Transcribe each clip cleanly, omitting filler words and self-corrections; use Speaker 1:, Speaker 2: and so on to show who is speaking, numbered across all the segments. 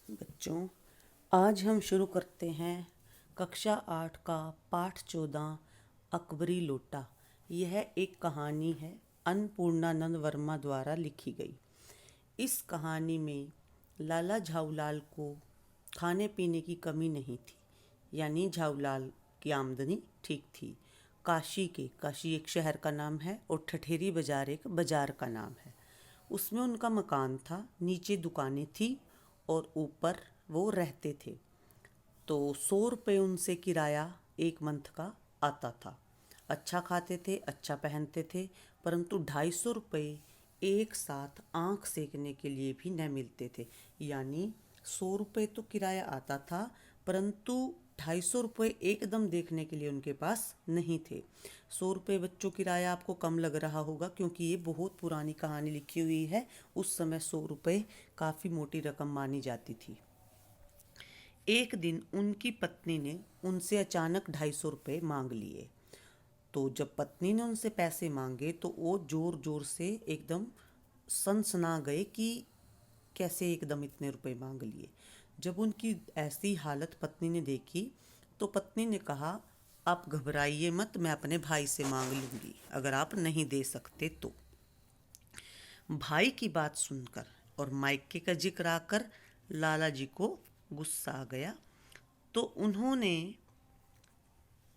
Speaker 1: बच्चों, आज हम शुरू करते हैं कक्षा 8 का पाठ 14 अकबरी लोटा। यह एक कहानी है अन्नपूर्णानंद वर्मा द्वारा लिखी गई। इस कहानी में लाला झाऊलाल को खाने पीने की कमी नहीं थी, यानी झाऊलाल की आमदनी ठीक थी। काशी एक शहर का नाम है और ठठेरी बाजार एक बाजार का नाम है। उसमें उनका मकान था, नीचे दुकानें थी और ऊपर वो रहते थे। तो 100 रुपये उनसे किराया एक मंथ का आता था। अच्छा खाते थे, अच्छा पहनते थे, परंतु 250 रुपये एक साथ आँख सेकने के लिए भी न मिलते थे। यानी 100 रुपये तो किराया आता था, परंतु 250 रुपये एकदम देखने के लिए उनके पास नहीं थे। 100 रुपये बच्चों किराया आपको कम लग रहा होगा, क्योंकि ये बहुत पुरानी कहानी लिखी हुई है। उस समय 100 रुपये काफ़ी मोटी रकम मानी जाती थी। एक दिन उनकी पत्नी ने उनसे अचानक 250 रुपये मांग लिए। तो जब पत्नी ने उनसे पैसे मांगे तो वो जोर जोर से एकदम सनसना गए कि कैसे एकदम इतने रुपए मांग लिए। जब उनकी ऐसी हालत पत्नी ने देखी तो पत्नी ने कहा, आप घबराइए मत, मैं अपने भाई से मांग लूँगी अगर आप नहीं दे सकते तो। भाई की बात सुनकर और मायके का जिक्र आकर लाला जी को गुस्सा आ गया। तो उन्होंने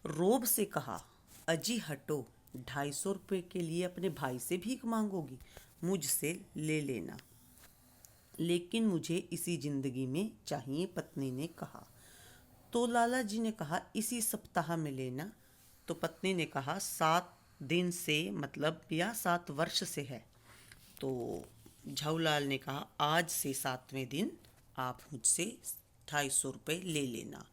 Speaker 1: रोब से कहा, अजी हटो, 250 रुपये के लिए अपने भाई से भीख मांगोगी? मुझसे ले लेना, लेकिन मुझे इसी जिंदगी में चाहिए, पत्नी ने कहा। तो लाला जी ने कहा, इसी सप्ताह में लेना। तो पत्नी ने कहा, 7 दिन से मतलब या 7 वर्ष से है। तो झाऊलाल ने कहा, आज से 7वें दिन आप मुझसे 250 रुपये ले लेना।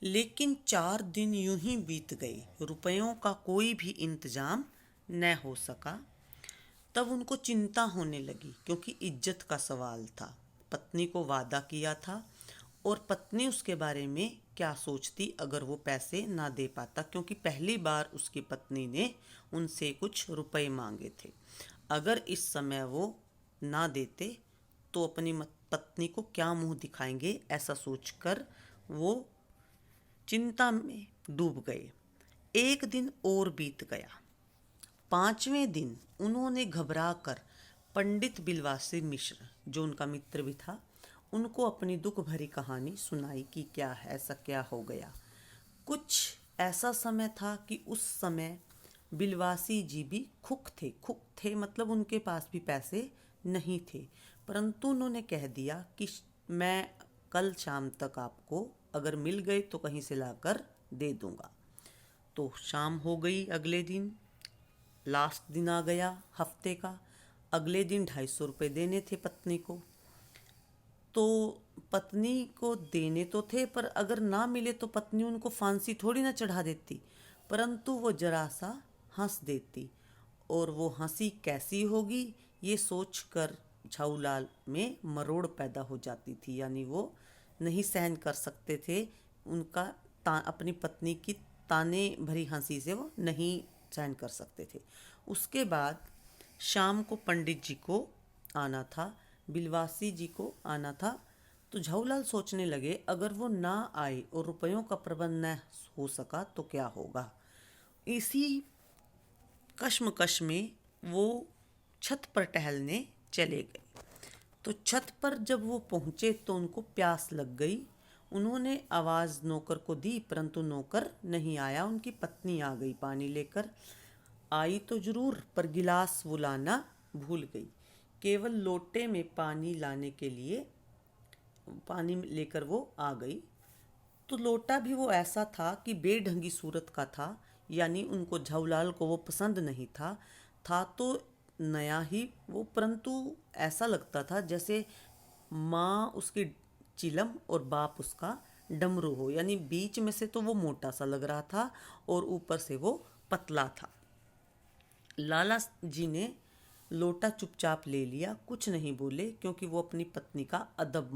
Speaker 1: लेकिन 4 दिन यूं ही बीत गए, रुपयों का कोई भी इंतजाम न हो सका। तब उनको चिंता होने लगी, क्योंकि इज्जत का सवाल था। पत्नी को वादा किया था और पत्नी उसके बारे में क्या सोचती अगर वो पैसे ना दे पाता, क्योंकि पहली बार उसकी पत्नी ने उनसे कुछ रुपए मांगे थे। अगर इस समय वो ना देते तो अपनी पत्नी को क्या मुंह दिखाएंगे, ऐसा सोचकर वो चिंता में डूब गए। एक दिन और बीत गया। 5वें दिन उन्होंने घबरा कर पंडित बिलवासी मिश्र, जो उनका मित्र भी था, उनको अपनी दुख भरी कहानी सुनाई कि क्या है, ऐसा क्या हो गया। कुछ ऐसा समय था कि उस समय बिलवासी जी भी खुक थे मतलब उनके पास भी पैसे नहीं थे। परंतु उन्होंने कह दिया कि मैं कल शाम तक आपको अगर मिल गए तो कहीं से लाकर दे दूंगा। तो शाम हो गई, अगले दिन लास्ट दिन आ गया हफ्ते का। अगले दिन 250 रुपये देने थे पत्नी को। तो पत्नी को देने तो थे, पर अगर ना मिले तो पत्नी उनको फांसी थोड़ी ना चढ़ा देती, परंतु वो जरा सा हंस देती। और वो हंसी कैसी होगी ये सोचकर झाऊलाल में मरोड़ पैदा हो जाती थी। यानी वो नहीं सहन कर सकते थे उनका अपनी पत्नी की ताने भरी हंसी से वो नहीं सहन कर सकते थे। उसके बाद शाम को पंडित जी को आना था, बिलवासी जी को आना था। तो झाऊलाल सोचने लगे, अगर वो ना आए और रुपयों का प्रबंध न हो सका तो क्या होगा। इसी कश्मकश में वो छत पर टहलने चले गए। तो छत पर जब वो पहुंचे तो उनको प्यास लग गई। उन्होंने आवाज़ नौकर को दी, परंतु नौकर नहीं आया। उनकी पत्नी आ गई पानी लेकर। आई तो जरूर, पर गिलास वो लाना भूल गई। केवल लोटे में पानी लाने के लिए पानी लेकर वो आ गई। तो लोटा भी वो ऐसा था कि बेढंगी सूरत का था, यानी उनको झाऊलाल को वो पसंद नहीं था। था तो नया ही वो, परंतु ऐसा लगता था जैसे माँ उसकी चिलम और बाप उसका डमरू हो। यानी बीच में से तो वो मोटा सा लग रहा था और ऊपर से वो पतला था। लाला जी ने लोटा चुपचाप ले लिया, कुछ नहीं बोले, क्योंकि वो अपनी पत्नी का अदब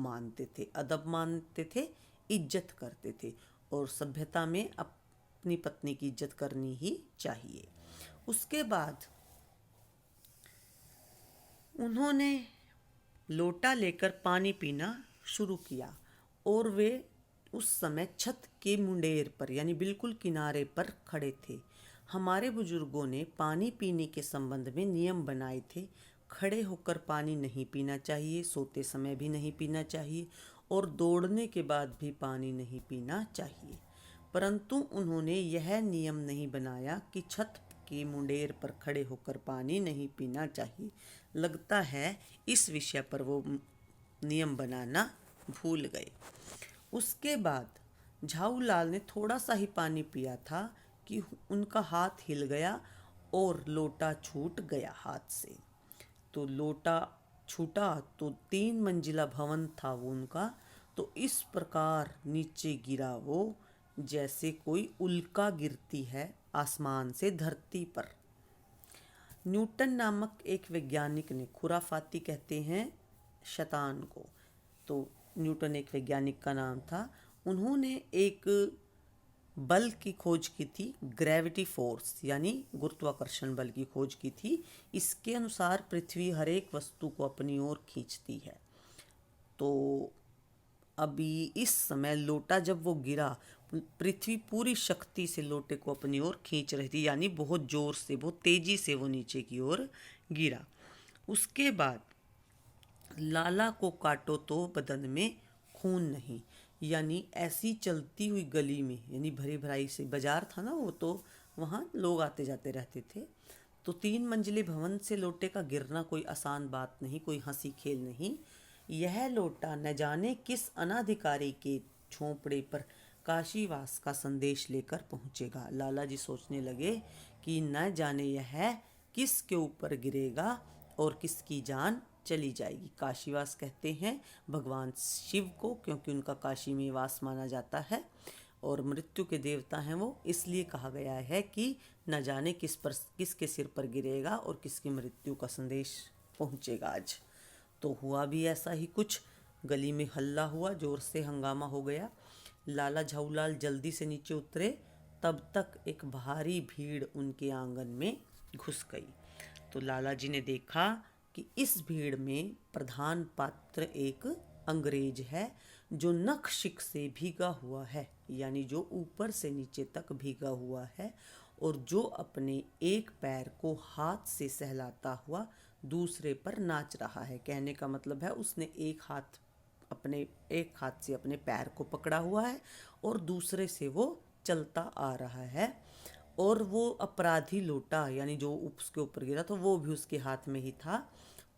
Speaker 1: मानते थे, इज्जत करते थे। और सभ्यता में अपनी पत्नी की इज्जत करनी ही चाहिए। उसके बाद उन्होंने लोटा लेकर पानी पीना शुरू किया और वे उस समय छत के मुंडेर पर यानी बिल्कुल किनारे पर खड़े थे। हमारे बुजुर्गों ने पानी पीने के संबंध में नियम बनाए थे। खड़े होकर पानी नहीं पीना चाहिए, सोते समय भी नहीं पीना चाहिए और दौड़ने के बाद भी पानी नहीं पीना चाहिए। परंतु उन्होंने यह नियम नहीं बनाया कि छत के मुंडेर पर खड़े होकर पानी नहीं पीना चाहिए। लगता है इस विषय पर वो नियम बनाना भूल गए। उसके बाद झाऊलाल ने थोड़ा सा ही पानी पिया था कि उनका हाथ हिल गया और लोटा छूट गया हाथ से। तो लोटा छूटा तो 3 मंजिला भवन था वो उनका। तो इस प्रकार नीचे गिरा वो जैसे कोई उल्का गिरती है आसमान से धरती पर। न्यूटन नामक एक वैज्ञानिक ने, खुराफाती कहते हैं शैतान को, तो न्यूटन एक वैज्ञानिक का नाम था, उन्होंने एक बल की खोज की थी, ग्रेविटी फोर्स यानी गुरुत्वाकर्षण बल की खोज की थी। इसके अनुसार पृथ्वी हर एक वस्तु को अपनी ओर खींचती है। तो अभी इस समय लोटा जब वो गिरा, पृथ्वी पूरी शक्ति से लोटे को अपनी ओर खींच रही थी, यानी बहुत जोर से, बहुत तेजी से वो नीचे की ओर गिरा। उसके बाद लाला को काटो तो बदन में खून नहीं, यानी ऐसी चलती हुई गली में, यानी भरी भराई से बाजार था ना वो, तो वहाँ लोग आते जाते रहते थे। तो 3 मंजिले भवन से लोटे का गिरना कोई आसान बात नहीं, कोई हंसी खेल नहीं। यह लोटा न जाने किस अनाधिकारी के झोंपड़े पर काशीवास का संदेश लेकर पहुँचेगा। लाला जी सोचने लगे कि न जाने यह किसके ऊपर गिरेगा और किसकी जान चली जाएगी। काशीवास कहते हैं भगवान शिव को, क्योंकि उनका काशी में वास माना जाता है और मृत्यु के देवता हैं वो, इसलिए कहा गया है कि न जाने किसके सिर पर गिरेगा और किसकी मृत्यु का संदेश पहुंचेगा आज। तो हुआ भी ऐसा ही कुछ। गली में हल्ला हुआ, जोर से हंगामा हो गया। लाला झाऊलाल जल्दी से नीचे उतरे, तब तक एक भारी भीड़ उनके आंगन में घुस गई। तो लाला जी ने देखा कि इस भीड़ में प्रधान पात्र एक अंग्रेज है जो नख-शिख से भीगा हुआ है, यानी जो ऊपर से नीचे तक भीगा हुआ है, और जो अपने एक पैर को हाथ से सहलाता हुआ दूसरे पर नाच रहा है। कहने का मतलब है उसने एक हाथ से अपने पैर को पकड़ा हुआ है और दूसरे से वो चलता आ रहा है, और वो अपराधी लोटा यानी जो उसके ऊपर गिरा था वो भी उसके हाथ में ही था।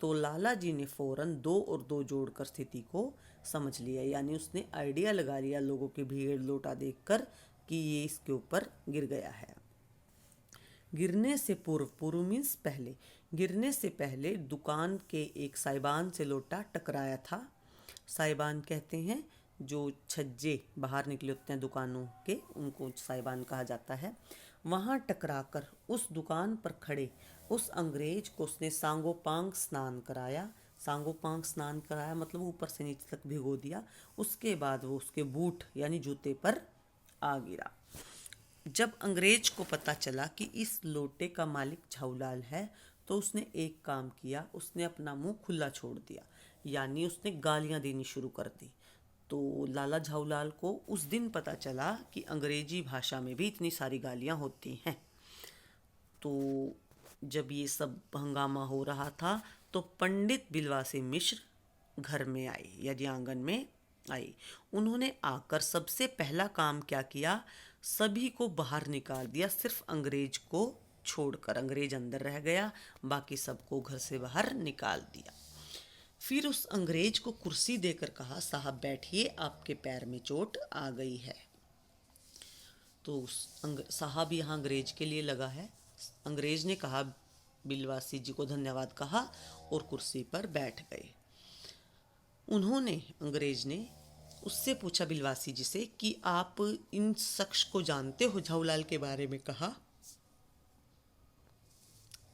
Speaker 1: तो लाला जी ने फौरन 2 और 2 जोड़कर स्थिति को समझ लिया, यानी उसने आइडिया लगा लिया लोगों की भीड़ लोटा देखकर कि ये इसके ऊपर गिर गया है। गिरने से पूर्व मीन्स पहले, गिरने से पहले दुकान के एक साइबान से लोटा टकराया था। साइबान कहते हैं जो छज्जे बाहर निकले होते हैं दुकानों के, उनको साइबान कहा जाता है। वहाँ टकराकर उस दुकान पर खड़े उस अंग्रेज को उसने सांगोपांग स्नान कराया। सांगोपांग स्नान कराया मतलब ऊपर से नीचे तक भिगो दिया। उसके बाद वो उसके बूट यानी जूते पर आ गिरा। जब अंग्रेज को पता चला कि इस लोटे का मालिक झाऊलाल है, तो उसने एक काम किया, उसने अपना मुंह खुला छोड़ दिया, यानी उसने गालियां देनी शुरू कर दी। तो लाला झाऊलाल को उस दिन पता चला कि अंग्रेजी भाषा में भी इतनी सारी गालियां होती हैं। तो जब ये सब हंगामा हो रहा था तो पंडित बिलवासी मिश्र घर में आए, यानी आंगन में आई। उन्होंने आकर सबसे पहला काम क्या किया, सभी को बाहर निकाल दिया, सिर्फ अंग्रेज को छोड़कर। अंग्रेज अंदर रह गया, बाकी सबको घर से बाहर निकाल दिया। फिर उस अंग्रेज को कुर्सी देकर कहा, साहब बैठिए, आपके पैर में चोट आ गई है। तो साहब यहाँ अंग्रेज के लिए लगा है। अंग्रेज ने कहा, बिलवासी जी को धन्यवाद कहा और कुर्सी पर बैठ गए। अंग्रेज ने उससे पूछा बिलवासी जी से कि आप इन शख्स को जानते हो, झाऊलाल के बारे में कहा।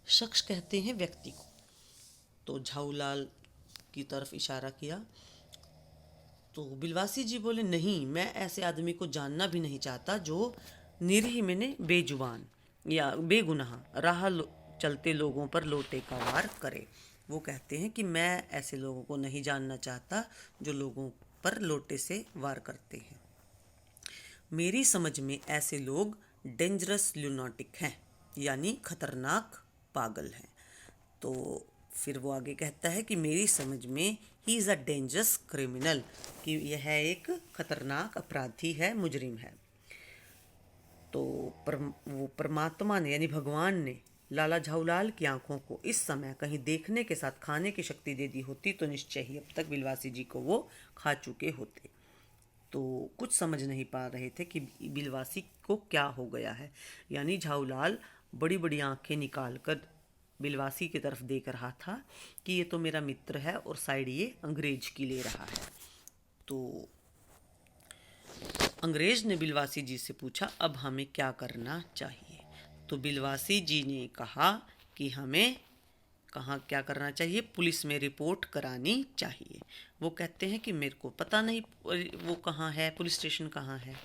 Speaker 1: शख्स कहते हैं व्यक्ति को। तो झाऊलाल की तरफ इशारा किया। तो बिलवासी जी बोले, नहीं, मैं ऐसे आदमी को जानना भी नहीं चाहता जो निरीह मैंने बेजुबान या बेगुनाह राह चलते लोगों पर लोटे का वार करे। वो कहते हैं कि मैं ऐसे लोगों को नहीं जानना चाहता जो लोगों पर लोटे से वार करते हैं। मेरी समझ में ऐसे लोग डेंजरस ल्यूनाटिक हैं, यानी खतरनाक पागल हैं। तो फिर वो आगे कहता है कि मेरी समझ में he is a dangerous criminal, कि यह एक खतरनाक अपराधी है, मुजरिम है। तो वो परमात्मा ने यानी भगवान ने लाला झाऊलाल की आंखों को इस समय कहीं देखने के साथ खाने की शक्ति दे दी होती तो निश्चय ही अब तक बिलवासी जी को वो खा चुके होते। तो कुछ समझ नहीं पा रहे थे कि बिलवासी को क्या हो गया है। यानी झाऊलाल बड़ी बड़ी आंखें निकाल कर बिलवासी की तरफ देख रहा था कि ये तो मेरा मित्र है, और साइड ये अंग्रेज की ले रहा है। तो अंग्रेज ने बिलवासी जी से पूछा, अब हमें क्या करना चाहिए। तो बिलवासी जी ने कहा कि हमें क्या करना चाहिए, पुलिस में रिपोर्ट करानी चाहिए। वो कहते हैं कि मेरे को पता नहीं वो कहाँ है, पुलिस स्टेशन कहाँ है।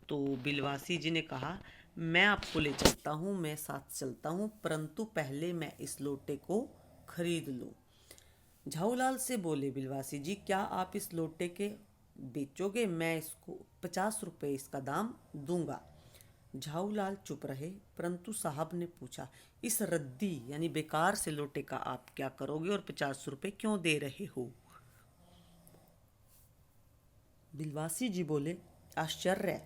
Speaker 1: तो बिलवासी जी ने कहा, मैं आपको ले चलता हूँ, मैं साथ चलता हूँ, परंतु पहले मैं इस लोटे को खरीद लूँ। झाऊलाल से बोले बिलवासी जी, क्या आप इस लोटे के बेचोगे? मैं इसको 50 रुपये इसका दाम दूंगा। झाऊलाल चुप रहे, परंतु साहब ने पूछा, इस रद्दी यानी बेकार से लोटे का आप क्या करोगे और 50 रुपये क्यों दे रहे हो? बिलवासी जी बोले, आश्चर्य,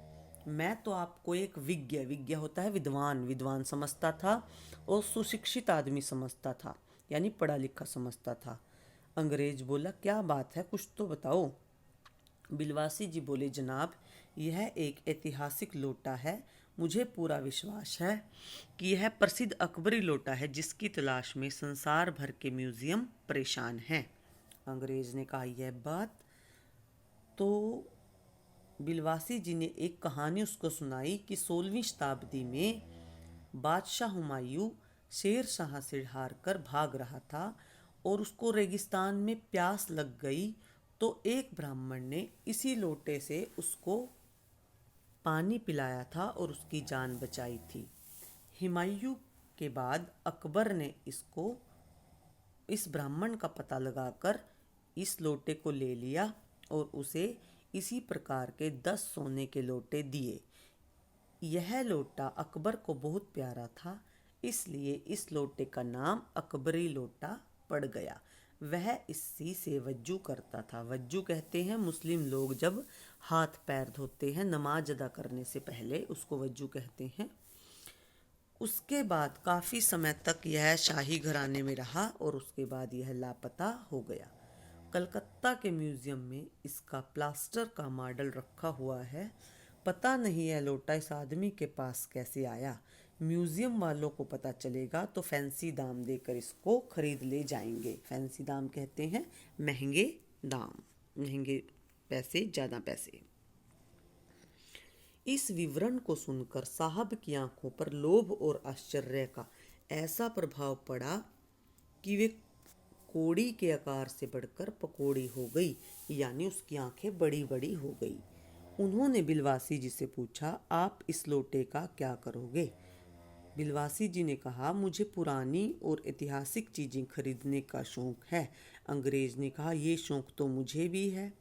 Speaker 1: मैं तो आपको एक विज्ञ होता है विद्वान समझता था, और सुशिक्षित आदमी समझता था, यानी पढ़ा लिखा समझता था। अंग्रेज बोला, क्या बात है, कुछ तो बताओ। बिलवासी जी बोले, जनाब, यह एक ऐतिहासिक लोटा है। मुझे पूरा विश्वास है कि यह प्रसिद्ध अकबरी लोटा है, जिसकी तलाश में संसार भर के म्यूजियम परेशान हैं। अंग्रेज ने कहा, यह बात तो। बिलवासी जी ने एक कहानी उसको सुनाई कि 16वीं शताब्दी में बादशाह हुमायूं शेर शाह से हार कर भाग रहा था, और उसको रेगिस्तान में प्यास लग गई। तो एक ब्राह्मण ने इसी लोटे से उसको पानी पिलाया था और उसकी जान बचाई थी। हुमायूं के बाद अकबर ने इस ब्राह्मण का पता लगाकर इस लोटे को ले लिया और उसे इसी प्रकार के 10 सोने के लोटे दिए। यह लोटा अकबर को बहुत प्यारा था, इसलिए इस लोटे का नाम अकबरी लोटा पड़ गया। वह इसी से वज्जू करता था। वज्जू कहते हैं मुस्लिम लोग जब हाथ पैर धोते हैं नमाज अदा करने से पहले, उसको वज्जू कहते हैं। उसके बाद काफ़ी समय तक यह शाही घराने में रहा और उसके बाद यह लापता हो गया। कलकत्ता के म्यूज़ियम में इसका प्लास्टर का मॉडल रखा हुआ है। पता नहीं यह लोटा इस आदमी के पास कैसे आया। म्यूज़ियम वालों को पता चलेगा तो फैंसी दाम देकर इसको खरीद ले जाएंगे। फैंसी दाम कहते हैं महंगे दाम, महंगे पैसे, ज़्यादा पैसे। इस विवरण को सुनकर साहब की आंखों पर लोभ और आश्चर्य का ऐसा प्रभाव पड़ा कि वे कोड़ी के आकार से बढ़कर पकौड़ी हो गई, यानी उसकी आंखें बड़ी बड़ी हो गई। उन्होंने बिलवासी जी से पूछा, आप इस लोटे का क्या करोगे? बिलवासी जी ने कहा, मुझे पुरानी और ऐतिहासिक चीज़ें खरीदने का शौक़ है। अंग्रेज ने कहा, ये शौक़ तो मुझे भी है।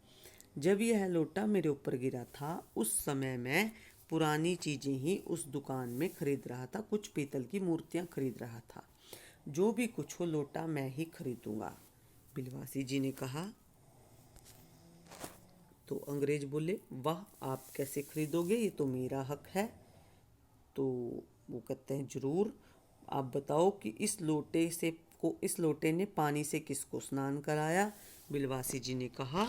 Speaker 1: जब यह लोटा मेरे ऊपर गिरा था उस समय मैं पुरानी चीज़ें ही उस दुकान में खरीद रहा था, कुछ पीतल की मूर्तियाँ खरीद रहा था। जो भी कुछ हो लोटा मैं ही खरीदूंगा। बिलवासी जी ने कहा। तो अंग्रेज बोले, वाह, आप कैसे खरीदोगे, ये तो मेरा हक है। तो वो कहते हैं, जरूर, आप बताओ कि इस लोटे ने पानी से किसको स्नान कराया? बिलवासी जी ने कहा,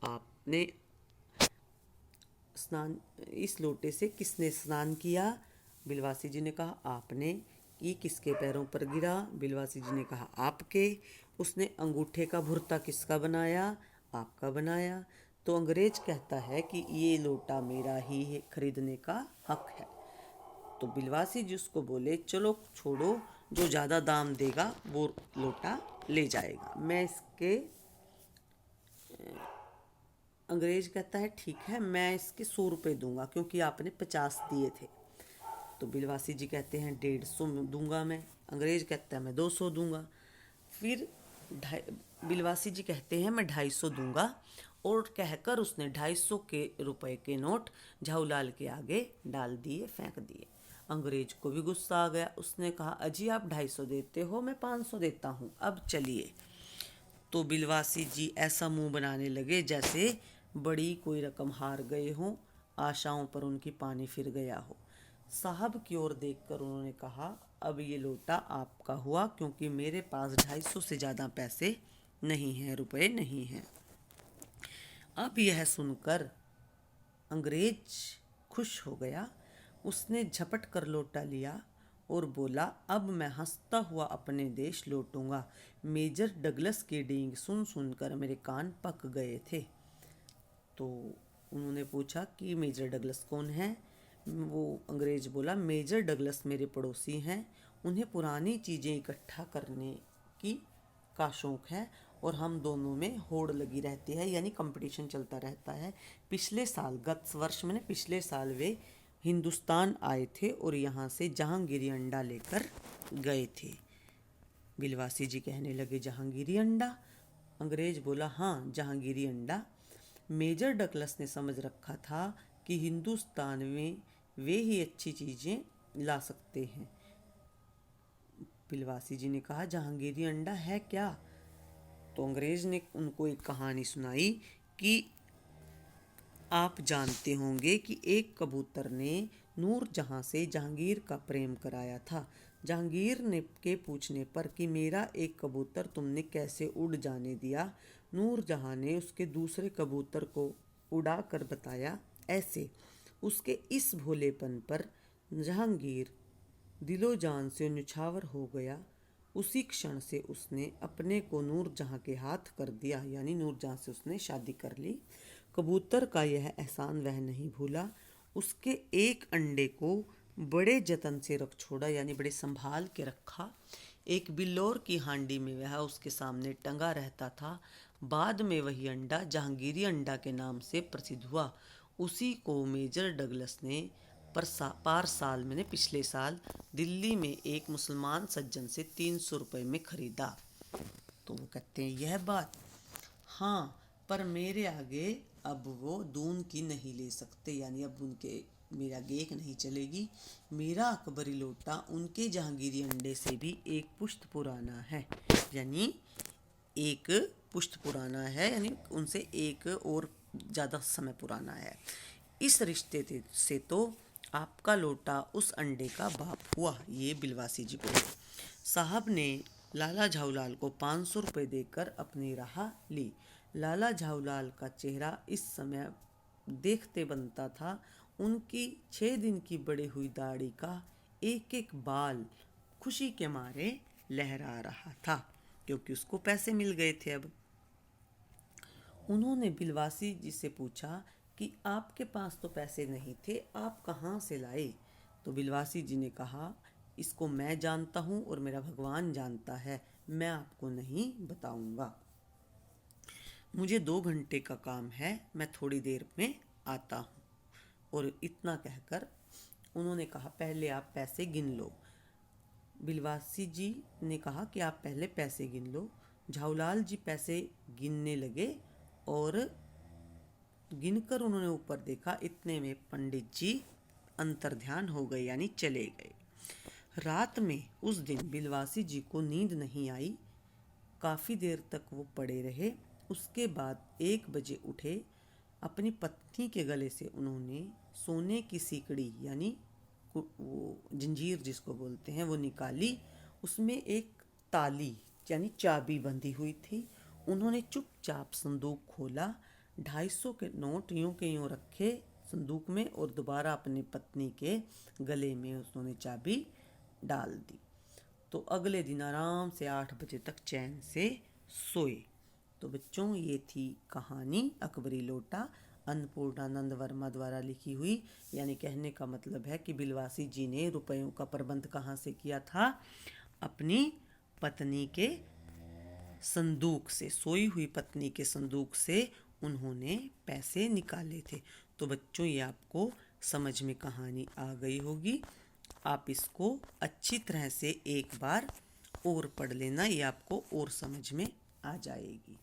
Speaker 1: आपने स्नान, इस लोटे से किसने स्नान किया? बिलवासी जी ने कहा, आपने। ये किसके पैरों पर गिरा? बिलवासी जी ने कहा, आपके। उसने अंगूठे का भुर्ता किसका बनाया? आपका बनाया। तो अंग्रेज कहता है कि ये लोटा मेरा ही है, खरीदने का हक है। तो बिलवासी जी उसको बोले, चलो छोड़ो, जो ज़्यादा दाम देगा वो लोटा ले जाएगा, मैं इसके। अंग्रेज कहता है, ठीक है, मैं इसके 100 रुपये दूंगा क्योंकि आपने 50 दिए थे। तो बिलवासी जी कहते हैं, 150 दूंगा मैं। अंग्रेज कहता है, मैं 200 दूंगा। फिर बिलवासी जी कहते हैं, मैं 250 दूंगा और कहकर उसने 250 के रुपए के नोट झाऊलाल के आगे डाल दिए, फेंक दिए। अंग्रेज को भी गुस्सा आ गया। उसने कहा, अजी आप 250 देते हो, मैं 500 देता हूँ, अब चलिए। तो बिलवासी जी ऐसा मुंह बनाने लगे जैसे बड़ी कोई रकम हार गए हों, आशाओं पर उनकी पानी फिर गया हो। साहब की ओर देखकर उन्होंने कहा, अब ये लोटा आपका हुआ, क्योंकि मेरे पास 250 से ज़्यादा पैसे नहीं हैं, रुपए नहीं हैं। अब यह सुनकर अंग्रेज खुश हो गया। उसने झपट कर लोटा लिया और बोला, अब मैं हंसता हुआ अपने देश लौटूंगा। मेजर डगलस की डींग सुन सुनकर मेरे कान पक गए थे। तो उन्होंने पूछा कि मेजर डगलस कौन है? वो अंग्रेज बोला, मेजर डगलस मेरे पड़ोसी हैं, उन्हें पुरानी चीज़ें इकट्ठा करने की का शौक़ है और हम दोनों में होड़ लगी रहती है, यानी कंपटीशन चलता रहता है। पिछले साल वे हिंदुस्तान आए थे और यहाँ से जहांगीरी अंडा लेकर गए थे। बिलवासी जी कहने लगे, जहांगीरी अंडा? अंग्रेज बोला, हाँ, जहांगीरी अंडा। मेजर डगलस ने समझ रखा था कि हिंदुस्तान में वे ही अच्छी चीज़ें ला सकते हैं। बिलवासी जी ने कहा, जहांगीरी अंडा है क्या? तो अंग्रेज ने उनको एक कहानी सुनाई कि आप जानते होंगे कि एक कबूतर ने नूरजहां से जहांगीर का प्रेम कराया था। जहांगीर ने के पूछने पर कि मेरा एक कबूतर तुमने कैसे उड़ जाने दिया, नूरजहां ने उसके दूसरे कबूतर को उड़ा कर बताया ऐसे। उसके इस भोलेपन पर जहांगीर दिलो जान से न्यौछावर हो गया। उसी क्षण से उसने अपने को नूरजहां के हाथ कर दिया, यानी नूरजहां से उसने शादी कर ली। कबूतर का यह एहसान वह नहीं भूला। उसके एक अंडे को बड़े जतन से रख छोड़ा, यानी बड़े संभाल के रखा। एक बिल्लौर की हांडी में वह उसके सामने टंगा रहता था। बाद में वही अंडा जहांगीरी अंडा के नाम से प्रसिद्ध हुआ। उसी को मेजर डगलस ने पिछले साल दिल्ली में एक मुसलमान सज्जन से 300 रुपये में खरीदा। तो वो कहते हैं, यह बात? हाँ, पर मेरे आगे अब वो दून की नहीं ले सकते, यानी अब उनके मेरा गेक नहीं चलेगी। मेरा अकबरी लोटा उनके जहांगीरी अंडे से भी एक पुश्त पुराना है, यानी एक पुश्त पुराना है, यानी उनसे एक और ज़्यादा समय पुराना है। इस रिश्ते से तो आपका लोटा उस अंडे का बाप हुआ। ये बिलवासी जी बोले। साहब ने लाला झाऊलाल को 500 रुपये देकर अपनी राह ली। लाला झाऊलाल का चेहरा इस समय देखते बनता था। उनकी 6 दिन की बढ़ी हुई दाढ़ी का एक एक बाल खुशी के मारे लहरा रहा था, क्योंकि उसको पैसे मिल गए थे। अब उन्होंने बिलवासी जी से पूछा कि आपके पास तो पैसे नहीं थे, आप कहाँ से लाए? तो बिलवासी जी ने कहा, इसको मैं जानता हूँ और मेरा भगवान जानता है, मैं आपको नहीं बताऊँगा। मुझे 2 घंटे का काम है, मैं थोड़ी देर में आता हूँ। और इतना कहकर उन्होंने कहा, पहले आप पैसे गिन लो। बिलवासी जी ने कहा कि आप पहले पैसे गिन लो। झाऊलाल जी पैसे गिनने लगे और गिनकर उन्होंने ऊपर देखा। इतने में पंडित जी अंतर्ध्यान हो गए, यानी चले गए। रात में उस दिन बिलवासी जी को नींद नहीं आई। काफ़ी देर तक वो पड़े रहे। उसके बाद 1 बजे उठे। अपनी पत्नी के गले से उन्होंने सोने की सीकड़ी, यानी वो जंजीर जिसको बोलते हैं, वो निकाली। उसमें एक ताली, यानी चाबी बंधी हुई थी। उन्होंने चुपचाप संदूक खोला, 250 के नोट यूं के यूं रखे संदूक में और दोबारा अपनी पत्नी के गले में उन्होंने चाबी डाल दी। तो अगले दिन आराम से 8 बजे तक चैन से सोए। तो बच्चों, ये थी कहानी अकबरी लोटा, अन्नपूर्णानंद वर्मा द्वारा लिखी हुई। यानी कहने का मतलब है कि बिलवासी जी ने रुपयों का प्रबंध कहाँ से किया था? अपनी पत्नी के संदूक से, सोई हुई पत्नी के संदूक से उन्होंने पैसे निकाले थे। तो बच्चों, ये आपको समझ में कहानी आ गई होगी। आप इसको अच्छी तरह से एक बार और पढ़ लेना, ये आपको और समझ में आ जाएगी।